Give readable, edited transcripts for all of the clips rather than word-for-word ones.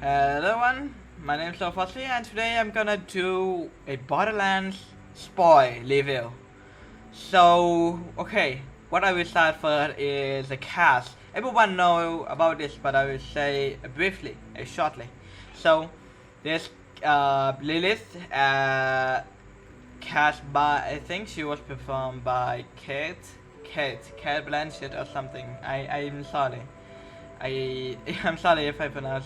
Hello everyone, my name is Fossi and today I'm gonna do a Borderlands spoil review. So, okay, what I will start first is the cast. Everyone know about this, but I will say briefly, shortly. So, this Lilith, cast by, I think she was performed by Kate Blanchett or something. I'm sorry. I'm sorry if I pronounce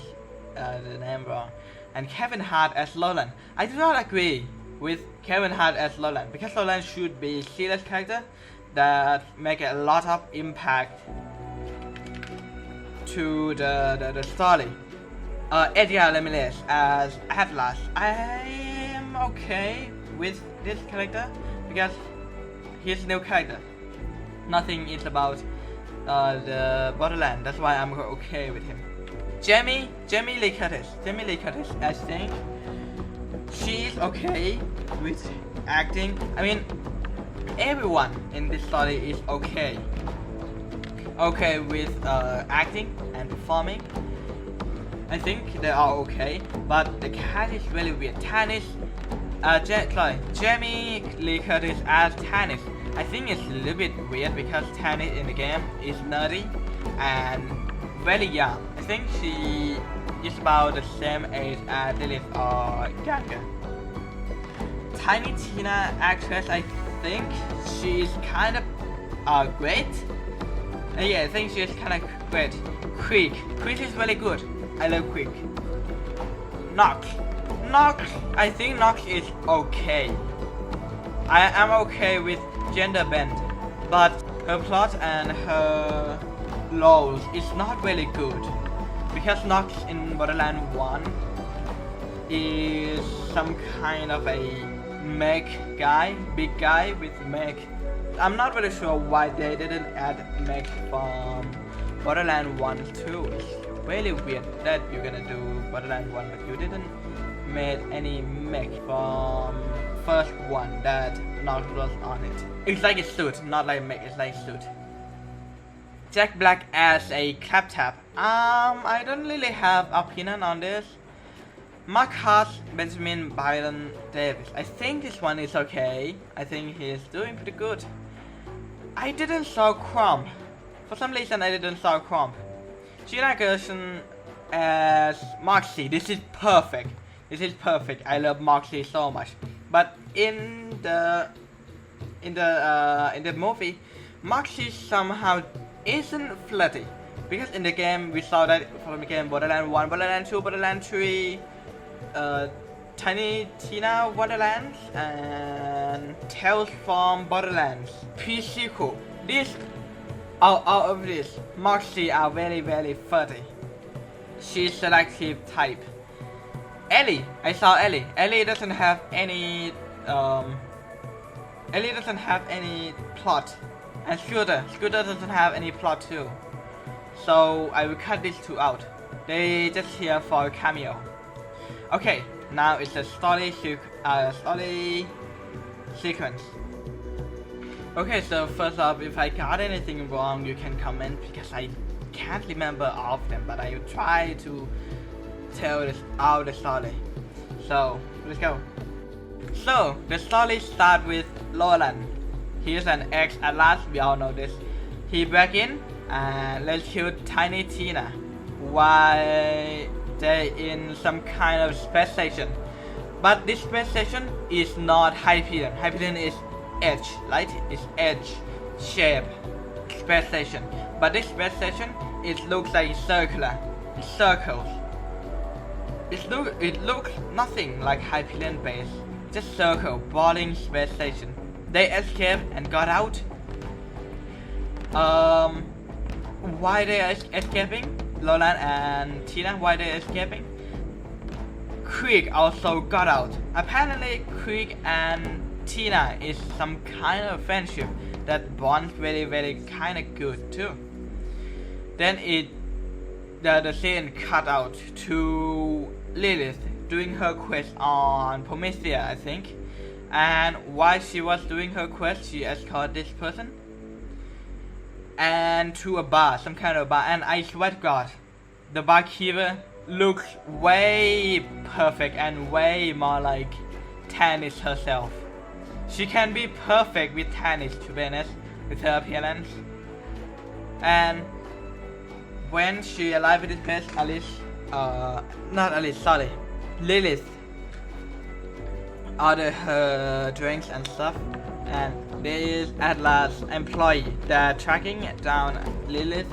the name wrong. And Kevin Hart as Roland. I do not agree with Kevin Hart as Roland because Roland should be a serious character that make a lot of impact to the story. Edgar Ramirez as Atlas. I am okay with this character because he's a new character. Nothing is about the Borderlands. That's why I'm okay with him. Jamie Lee Curtis, I think she's okay with acting. I mean, everyone in this story is okay with acting and performing. I think they are okay, but the cast is really weird. Jamie Lee Curtis as Tannis. I think it's a little bit weird because Tannis in the game is nerdy and very young. I think she is about the same age as Lilith or younger. Tiny Tina actress, I think she's kind of great. Yeah, I think she's kind of great. Quick is very good. I love Quick. Nox, I think Nox is okay. I am okay with gender bend, but her plot and her roles is not really good because Nox in Borderlands 1 is some kind of a mech guy, big guy with mech. I'm not really sure why they didn't add mech from Borderlands 1 too. It's really weird that you're gonna do Borderlands 1 but you didn't made any mech from first one that Nox was on it. It's like a suit, not like a mech, it's like a suit. Jack Black as a claptrap. I don't really have opinion on this. Marcus Benjamin Byron Davis. I think this one is okay. I think he's doing pretty good. I didn't saw Crump. For some reason I didn't saw Crump. Gina Gershon as Moxie. This is perfect. I love Moxie so much. But in the movie, Moxie somehow isn't flirty, because in the game we saw that from the game Borderlands 1, Borderlands 2, Borderlands 3, Tiny Tina Wonderlands, and Tales from Borderlands pre-sequel. All of this, Moxie are very flirty. She's selective type. Ellie, I saw Ellie. Ellie doesn't have any plot. And Scooter doesn't have any plot too. So I will cut these two out. They just here for a cameo. Okay, now it's a story sequence. Okay, so first off, if I got anything wrong, you can comment because I can't remember all of them, but I will try to tell all the story. So let's go. So the story starts with Roland. He is an ex-Atlas, we all know this. He break in and rescued Tiny Tina while they in some kind of space station. But this space station is not Hyperion. Hyperion is edge, right? It's edge shape space station. But this space station, it looks like circular, circles. It looks nothing like Hyperion base. Just circle, boring space station. They escaped and got out. Why they are escaping? Roland and Tina, why they escaping? Creek also got out. Apparently Creek and Tina is some kind of friendship that bonds very kind of good too. Then the scene cut out to Lilith doing her quest on Promethea, I think. And while she was doing her quest, she escorted this person and to a bar, some kind of bar, and I swear to God, the barkeeper looks way perfect and way more like Tannis herself. She can be perfect with Tannis, to be honest, with her appearance. And when she arrived with this place, Lilith ordered her drinks and stuff, and there is at last employee that tracking down Lilith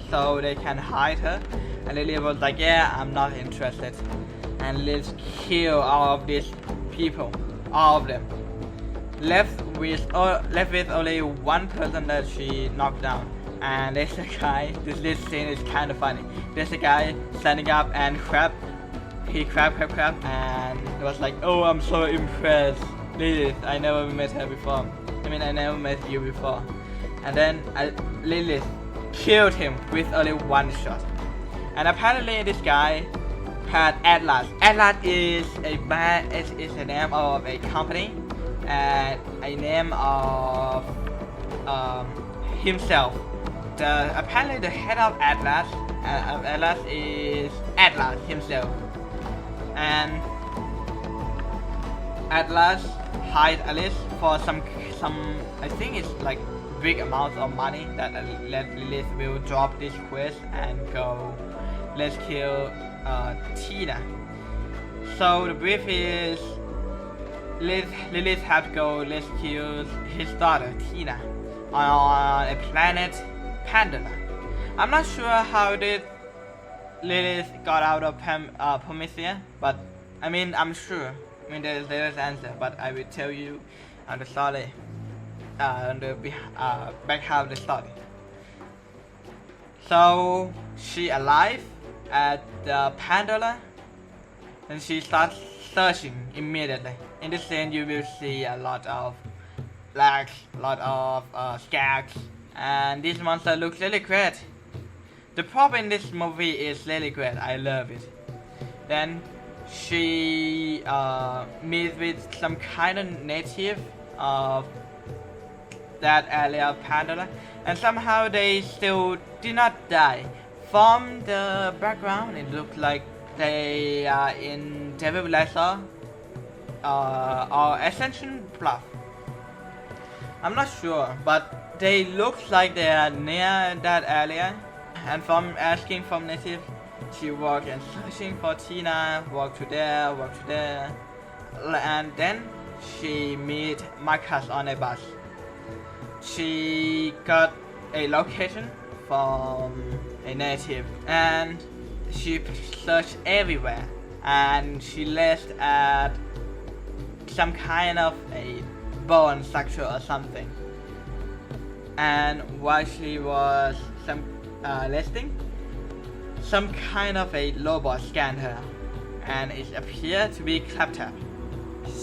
so they can hide her. And Lilith was like, yeah, I'm not interested. And Lilith killed all of these people, all of them. Left with only one person that she knocked down. And there's a guy, this scene is kind of funny. There's a guy standing up and he crab, and it was like, oh, I'm so impressed. Lilith, I never met her before. I never met you before. And then Lilith killed him with only one shot. And apparently this guy had Atlas. Atlas is a name of a company and a name of himself. Apparently the head of Atlas is Atlas himself. And Atlas hired Alice for some I think it's like big amounts of money that Lilith will drop this quest and go, let's kill Tina. So the brief is Lilith have to go rescue his daughter Tina on a planet Pandora. I'm not sure how did Lilith got out of Promethea, but I'm sure. There's answer, but I will tell you on the story, on the back half of the story. So she alive at the Pandora, and she starts searching immediately. In this scene, you will see a lot of blacks, a lot of skags, and this monster looks really great. The prop in this movie is really great. I love it. Then she meets with some kind of native of that area of Pandora, and somehow they still did not die. From the background, it looks like they are in Devil Lesser or Ascension Bluff. I'm not sure, but they look like they are near that area. And from asking from native, she walked and searching for Tina, walk to there, and then she meet Marcus on a bus. She got a location from a native, and she searched everywhere, and she left at some kind of a bone structure or something. And while she was resting, some kind of a robot scanned her, and it appeared to be Claptrap.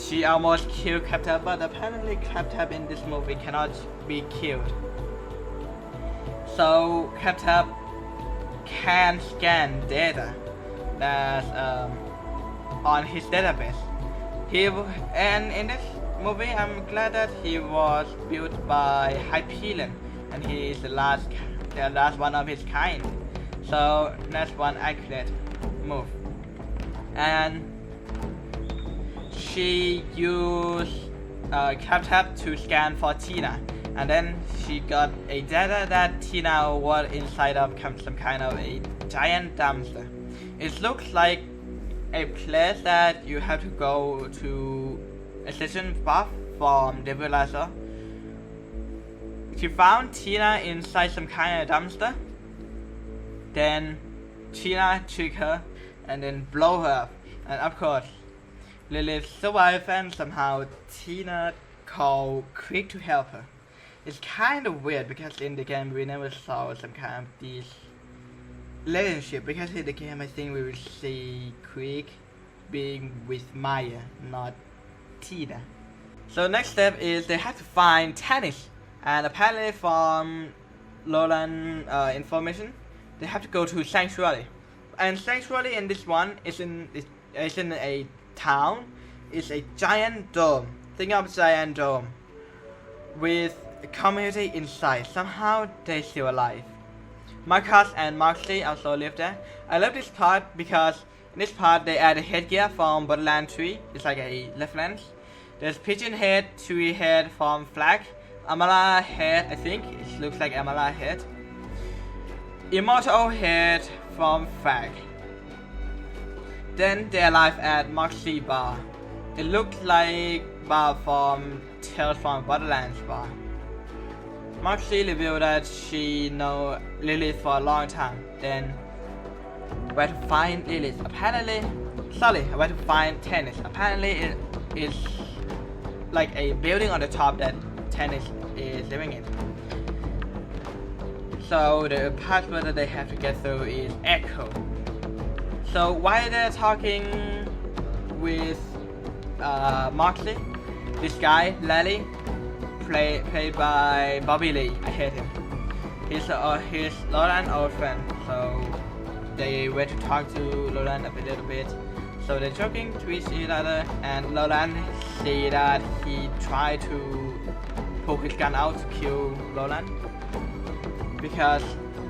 She almost killed Claptrap, but apparently Claptrap in this movie cannot be killed. So Claptrap can scan data that's on his database. And in this movie, I'm glad that he was built by Hyperion, and he is the last one of his kind. So that's one accurate move. And she used Claptrap to scan for Tina, and then she got a data that Tina was inside of some kind of a giant dumpster. It looks like a place that you have to go to a station buff from Devil Lesser. She found Tina inside some kind of dumpster. Then Tina trick her and then blow her up. And of course, Lilith survived, and somehow Tina called Quick to help her. It's kind of weird because in the game we never saw some kind of this relationship, because in the game I think we will see Quick being with Maya, not Tina. So next step is they have to find Tannis, and apparently from Roland information, they have to go to Sanctuary. And Sanctuary in this one is in a town. It's a giant dome. Think of a giant dome with a community inside. Somehow they still alive. Marcus and Moxley also live there. I love this part because in this part they add a headgear from Borderlands 3. It's like a reference. There's pigeon head, tree head from Flag, Amala head, I think it looks like Amala head, Immortal head from Flag. Then they arrive at Moxley bar. It looks like bar from Tales from Borderlands bar. Moxley revealed that she knows Lilith for a long time. Then where to find Lilith? Apparently, where to find Tennis? Apparently it is like a building on the top that Tennis is living in. So the password that they have to get through is Echo. So while they're talking with Moxley, this guy, Lally, played by Bobby Lee, I hate him. He's Lolan's old friend, so they went to talk to Lolan a little bit. So they're joking to each other, and Lolan said that he tried to pull his gun out to kill Lolan because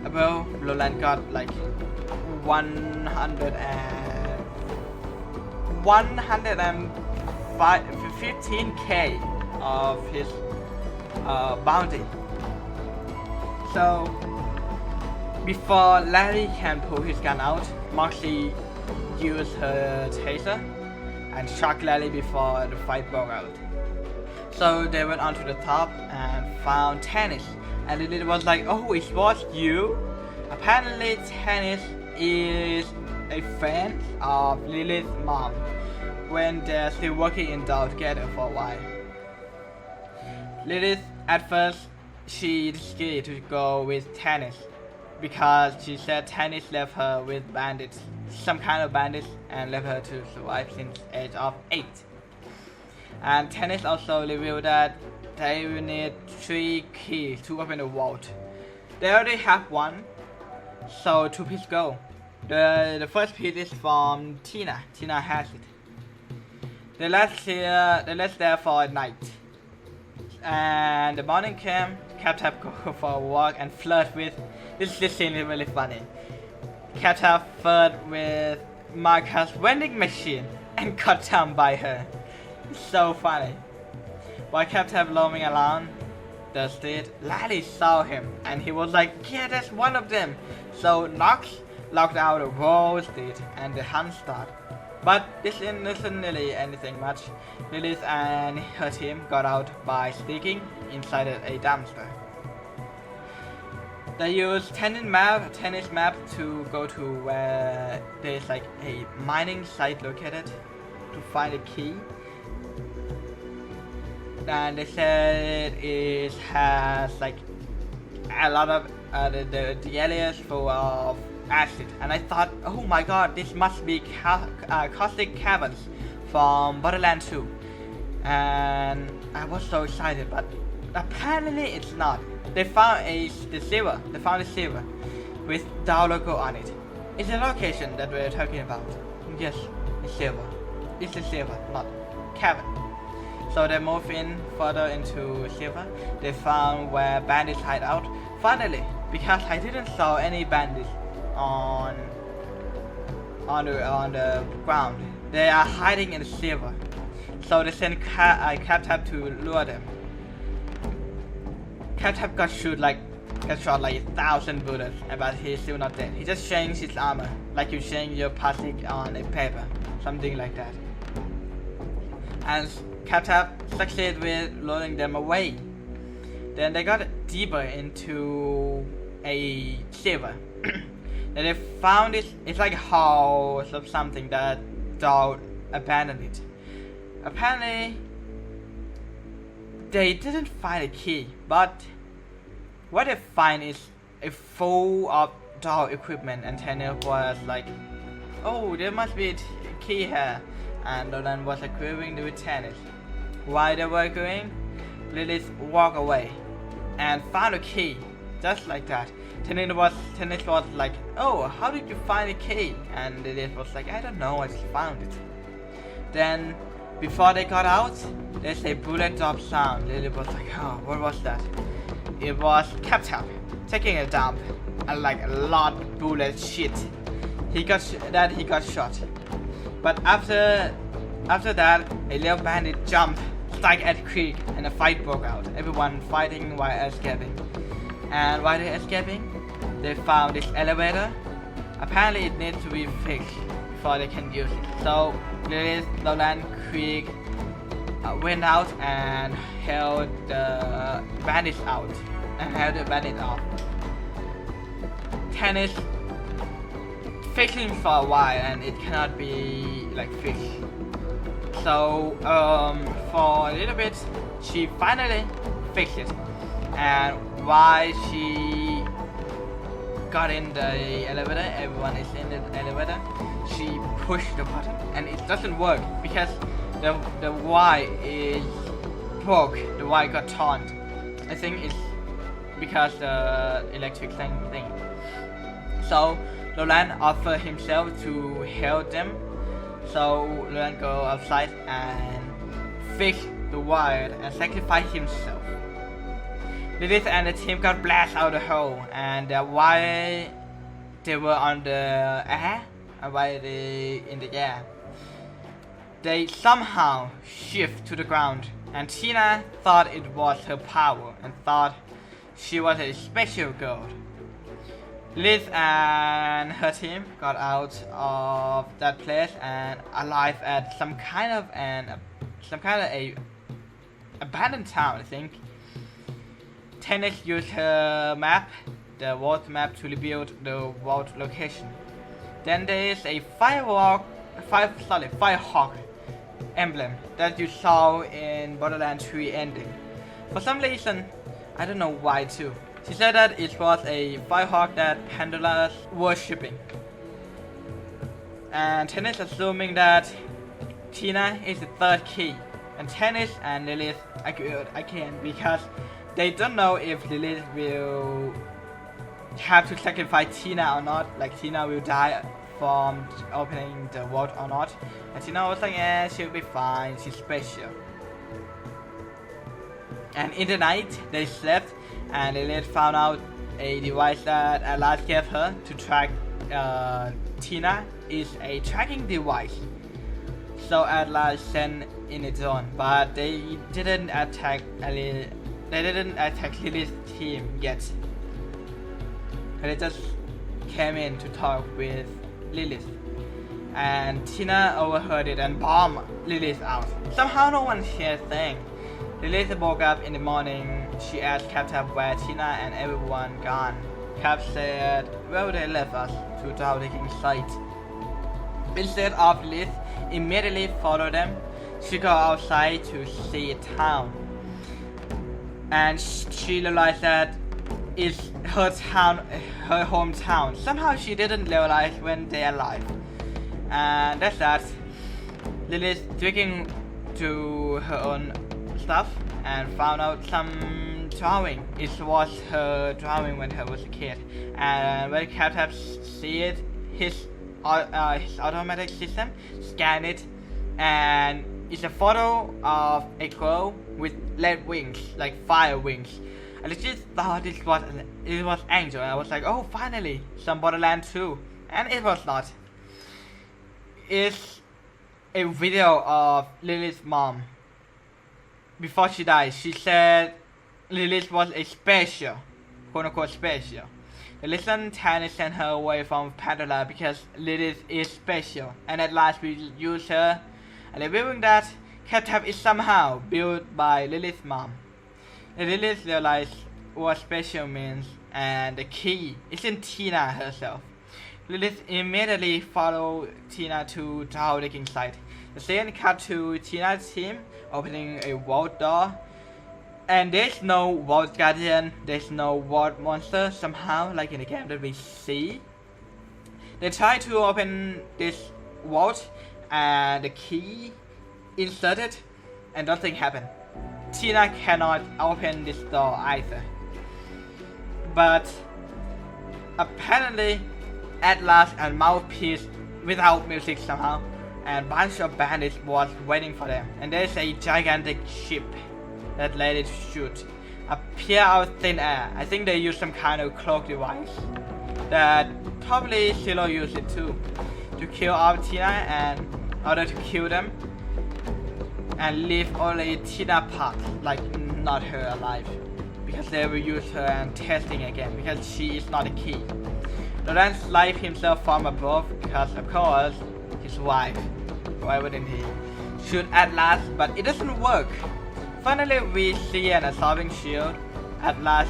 Lolan got like 115k of his bounty. So before Larry can pull his gun out, Moxley used her taser and shot Larry before the fight broke out. So they went onto the top and found Tennis, and it was like, oh, it was you? Apparently Tennis is a friend of Lilith's mom when they're still working in Dow together for a while. Lilith, at first, she scared to go with Tennis because she said Tennis left her with bandits, some kind of bandits, and left her to survive since age of 8. And Tennis also revealed that they will need 3 keys to open the vault. They already have one, so 2 pieces go. The first piece is from Tina. Tina has it. They left there for a night. And the morning came, Captain go for a walk and flirt with, this scene is really funny. Captain flirt with Marcus' vending machine and got down by her. It's so funny. While Captain roaming around the street, Lally saw him and he was like, yeah, that's one of them. So Knox locked out the whole street and the hunt started. But this isn't really anything much. Lilith and her team got out by sneaking inside a dumpster. They used Tennis map to go to where there's like a mining site located to find a key. And they said it has like a lot of the areas full of acid, and I thought, oh my god, this must be caustic caverns from Borderlands 2, and I was so excited, but apparently it's not. They found the silver with Dow logo on it. It's the location that we're talking about. Yes, it's silver. It's the silver, not cavern. So they moved in further into silver. They found where bandits hide out. Finally, because I didn't saw any bandits on the ground. They are hiding in the silver. So they sent Cap-Tap to lure them. Cap-Tap got shot like 1,000 bullets, but he's still not dead. He just changed his armor, like you change your plastic on a paper, something like that. And Cap-Tap succeeded with luring them away. Then they got deeper into a silver. And they found it, it's like a house of something that Dow abandoned it. Apparently, they didn't find a key, but what they find is a full of Dow equipment, and Tanner was like, oh, there must be a key here. And Nolan was agreeing with Tanner. While they were agreeing, Lilith walked away and found a key, just like that. Tennis was like, oh, how did you find a key? And Lilith was like, I don't know, I just found it. Then, before they got out, there's a bullet drop sound. Lilith was like, oh, what was that? It was Cap-Tap. taking a dump, and like a lot of bullet shit. He got shot. But after that, a little bandit jumped, stuck at the creek, and a fight broke out. Everyone fighting while escaping. And while they're escaping, they found this elevator. Apparently it needs to be fixed before they can use it. So Lilith, Lowland, Creek went out and held the bandits out and held the bandits off. Tennis fixing for a while and it cannot be like fixed. So for a little bit she finally fixed it, and while she got in the elevator, everyone is in the elevator, she pushed the button and it doesn't work because the wire is broke, the wire got torn. I think it's because the electric thing. So Roland offered himself to help them. So Roland go outside and fix the wire and sacrifice himself. Lilith and the team got blasted out of the hole, and while they were on the air, and while they in the air, they somehow shift to the ground. And Tina thought it was her power and thought she was a special girl. Liz and her team got out of that place and alive at some kind of a abandoned town, I think. Tennis used her map, the vault map, to rebuild the vault location. Then there is a Firehawk emblem that you saw in Borderlands 3 ending. For some reason, I don't know why too. She said that it was a Firehawk that Pandora's worshipping. And Tennis assuming that Tina is the third key. And Tennis and Lilith agreed again because they don't know if Lilith will have to sacrifice Tina or not. Like Tina will die from opening the vault or not. And Tina was like, yeah, she'll be fine, she's special. And in the night, they slept and Lilith found out a device that Atlas gave her to track Tina is a tracking device. So Atlas sent in its own, but they didn't attack Lilith's team yet. They just came in to talk with Lilith. And Tina overheard it and bombed Lilith out. Somehow no one heard a thing. Lilith woke up in the morning. She asked Captain where Tina and everyone gone. Cap said, well, they left us to the taking site. Instead of Lilith immediately follow them, she go outside to see a town. And she realized that it's her town, her hometown. Somehow she didn't realize when they arrived. And that's that. Lilith digging to her own stuff and found out some drawing. It was her drawing when she was a kid. And when Captain see it, his automatic system scanned it, and it's a photo of a girl with red wings, like fire wings. And I just thought it was Angel, and I was like, oh, finally, some Borderlands 2. And it was not. It's a video of Lilith's mom. Before she died, she said Lilith was a special, quote unquote special. The listen Tannis sent her away from Pandora because Lilith is special, and at last we use her, and revealing that Captab is somehow built by Lilith's mom. And Lilith realized what special means, and the key is in Tina herself. Lilith immediately followed Tina to the holding site. The scene cut to Tina's team opening a vault door, and there's no vault guardian, there's no vault monster somehow like in the game that we see. They try to open this vault and the key inserted and nothing happened. Tina cannot open this door either. But apparently Atlas and Mouthpiece without music somehow, and a bunch of bandits was waiting for them. And there's a gigantic ship that let it shoot. appear out of thin air. I think they use some kind of cloak device that probably Zero used it too, to kill off Tina, and in order to kill them and leave only Tina part, like not her alive, because they will use her and testing again, because she is not a key. Lorenz live himself from above because of course his wife. Why wouldn't he shoot Atlas? But it doesn't work. Finally we see an assaulting shield. Atlas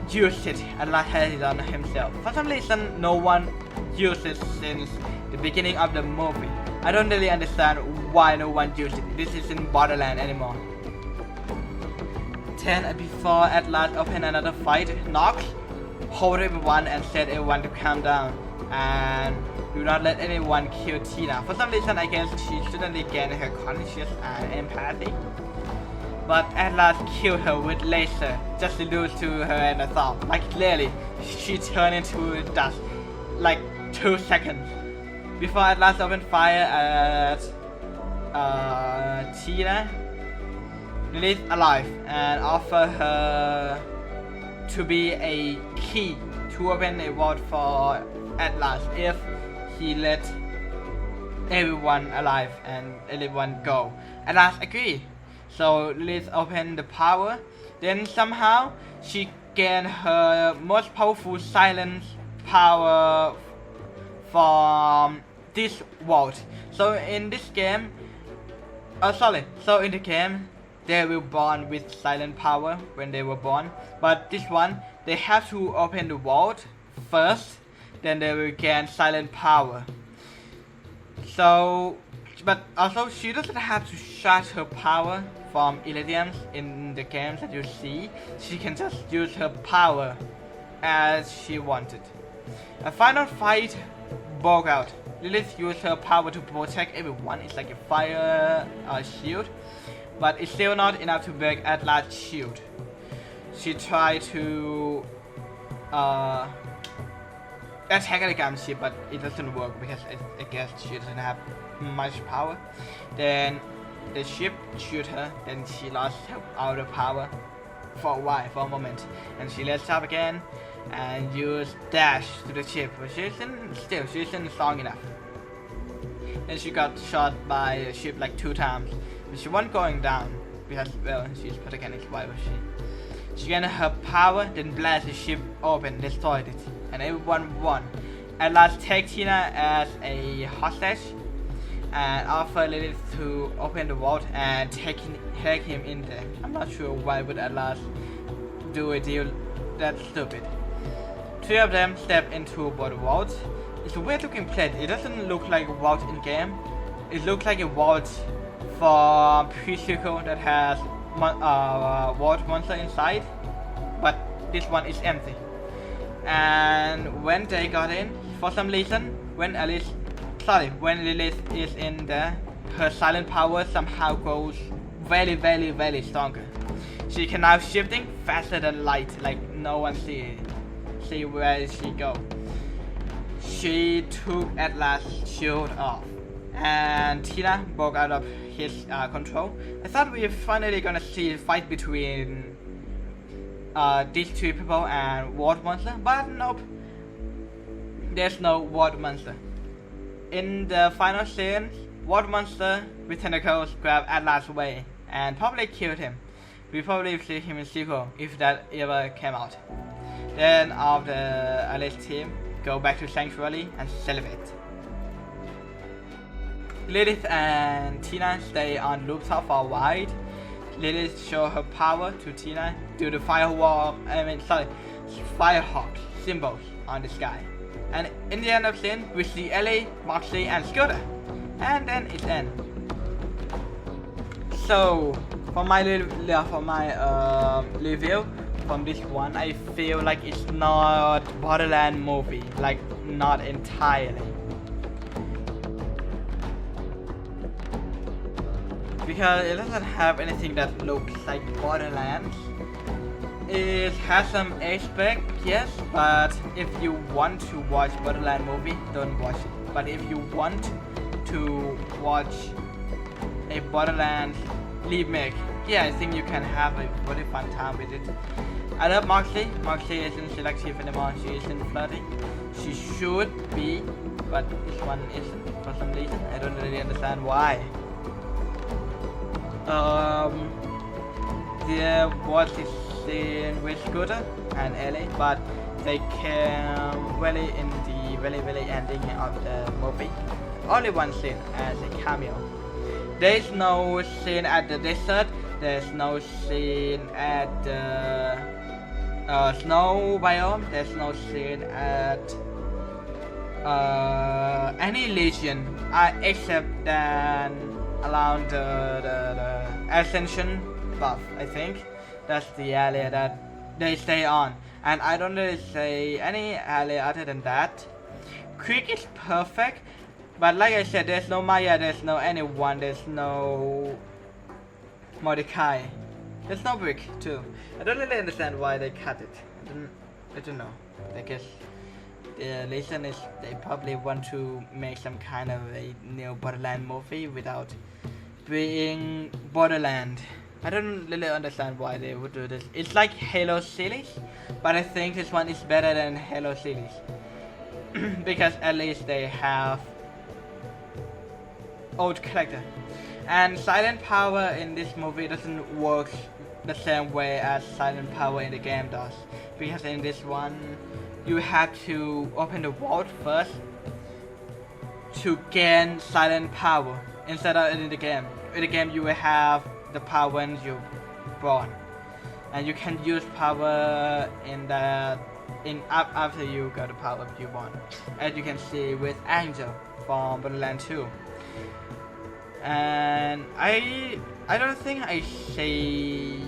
used it. Atlas has it on himself. For some reason no one used it since the beginning of the movie. I don't really understand why no one used it. This isn't Borderlands anymore. Then before Atlas open another fight, Nox hold everyone and said everyone to calm down and do not let anyone kill Tina. For some reason I guess she suddenly gained her conscience and empathy. But Atlas killed her with laser just to lose to her and assault. Like clearly she turned into dust like 2 seconds. Before Atlas opened fire at Tina, Lilith alive and offer her to be a key to open a vault for Atlas if he let everyone alive and everyone go. Atlas agreed. So Lilith opened the power. Then somehow she gained her most powerful silence power from this vault. So in this game, so in the game they were born with silent power when they were born, but this one they have to open the vault first, then they will gain silent power. So, but also she doesn't have to charge her power from Iridiums in the games that you see. She can just use her power as she wanted. A final fight broke out. Lilith used her power to protect everyone. It's like a fire shield, but it's still not enough to break Atlas' shield. She tried to attack the gunship, but it doesn't work because I guess she doesn't have much power. Then the ship shoot her, then she lost her outer power for a while, for a moment, and she lets up again and used dash to the ship, but she isn't strong enough. Then she got shot by a ship like 2 times, but she wasn't going down because, well, she's Protagonist, why was she? She gained her power, then blasted the ship open, destroyed it, and everyone won. At last, take Tina as a hostage and offer Lilith to open the vault and take him in there. I'm not sure why would Atlas do a deal that stupid. 3 of them step into both vaults. It's a weird looking plate. It doesn't look like a vault in game. It looks like a vault for pre-sequel that has vault monster inside, but this one is empty. And when they got in, for some reason, when Lilith is in there, her silent power somehow grows very stronger. She can now shifting faster than light, like no one see where she go. She took Atlas' shield off, and Tina broke out of his control. I thought we were finally gonna see a fight between these 2 people and Ward Monster, but nope. There's no Ward Monster. In the final scene, Ward Monster with tentacles grabbed Atlas away and probably killed him. We probably see him in sequel if that ever came out. Then all the Alice team go back to Sanctuary and celebrate. Lilith and Tina stay on rooftop for a while. Lilith show her power to Tina do the firehawk symbols on the sky. And in the end of the scene, we see Ellie, Moxley, and Scooter. And then it ends. So, for my review from this one, I feel like it's not Borderlands Movie, like not entirely. Because it doesn't have anything that looks like Borderlands. It has some aspect, yes, but if you want to watch Borderlands Movie, don't watch it. But if you want to watch a Borderlands remake. Yeah, I think you can have a really fun time with it. I love Moxie. Moxie isn't selective anymore. She isn't flirty. She should be, but this one isn't for some reason. I don't really understand why. There was this scene with Scooter and Ellie, but they came really in the very ending of the movie. Only one scene as a cameo. There's no scene at the desert. There's no scene at the snow biome. There's no scene at any region except then around the Ascension buff. I think that's the area that they stay on, and I don't really say any area other than that. Creek is perfect, but like I said, there's no Maya, there's no anyone, there's no Mordecai, there's no Brick too. I don't really understand why they cut it. I don't know. I guess the reason is they probably want to make some kind of a new Borderlands movie without being Borderland. I don't really understand why they would do this. It's like Halo series, but I think this one is better than Halo series because at least they have old character. And silent power in this movie doesn't work the same way as silent power in the game does, because in this one you have to open the vault first to gain silent power instead of in the game. In the game you will have the power when you're born, and you can use power in that after you got the power you want, as you can see with Angel from Borderlands 2. And I don't think I see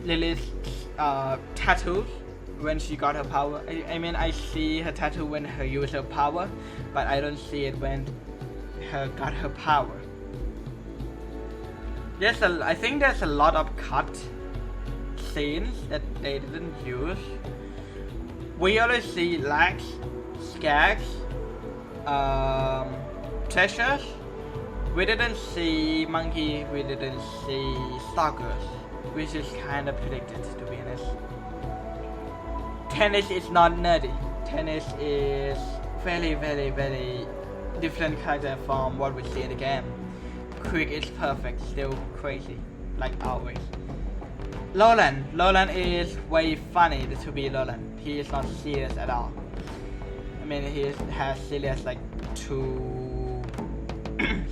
Lilith's tattoos when she got her power. I mean, I see her tattoo when her use her power, but I don't see it when her got her power. I think there's a lot of cut scenes that they didn't use. We only see lags, skags, treasures. We didn't see monkey, we didn't see stalkers, which is kind of predicted, to be honest. Tennis is not nerdy. Tennis is very different character from what we see in the game. Quick is perfect, still crazy, like always. Roland is way funny to be Roland. He is not serious at all. I mean, he has serious like 2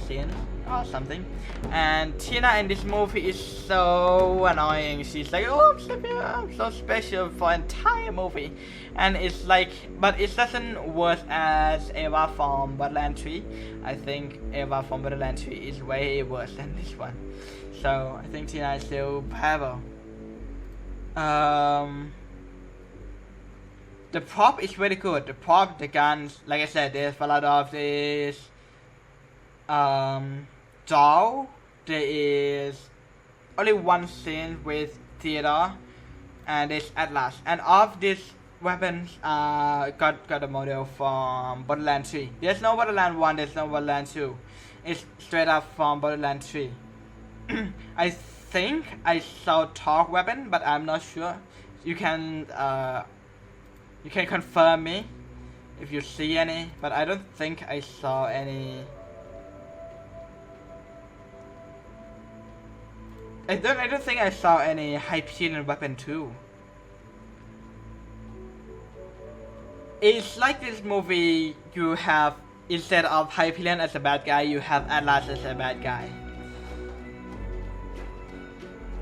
scenes or something. And Tina in this movie is so annoying. She's like, oh, I'm so special for entire movie, and it's like, but it doesn't work as Eva from Borderlands 3. I think Eva from Borderlands 3 is way worse than this one. So I think Tina is still playable. The prop is very good. The prop, the guns, like I said, there's a lot of this doll. There is only one scene with Theodore, and it's Atlas. And of these weapons, got a model from Borderlands 3. There's no Borderlands 1, there's no Borderlands 2. It's straight up from Borderlands 3. I think I saw Talk weapon, but I'm not sure. You can confirm me if you see any, but I don't think I saw any. I don't think I saw any Hyperion weapon too. It's like this movie, you have, instead of Hyperion as a bad guy, you have Atlas as a bad guy.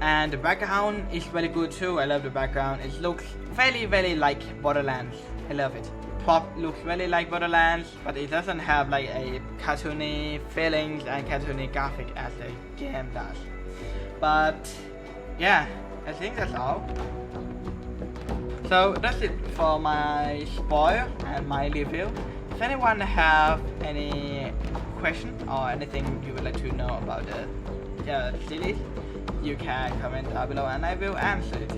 And the background is very good too. I love the background. It looks very like Borderlands. I love it. Prop looks really like Borderlands, but it doesn't have like a cartoony feelings and cartoony graphic as the game does. But yeah, I think that's all. So that's it for my spoil and my review. If anyone have any question or anything you would like to know about the series, you can comment down below and I will answer it.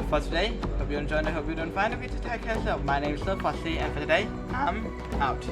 For today, hope you enjoyed. I hope you don't find a video to take care of yourself. My name is Fossy, and for today, I'm out.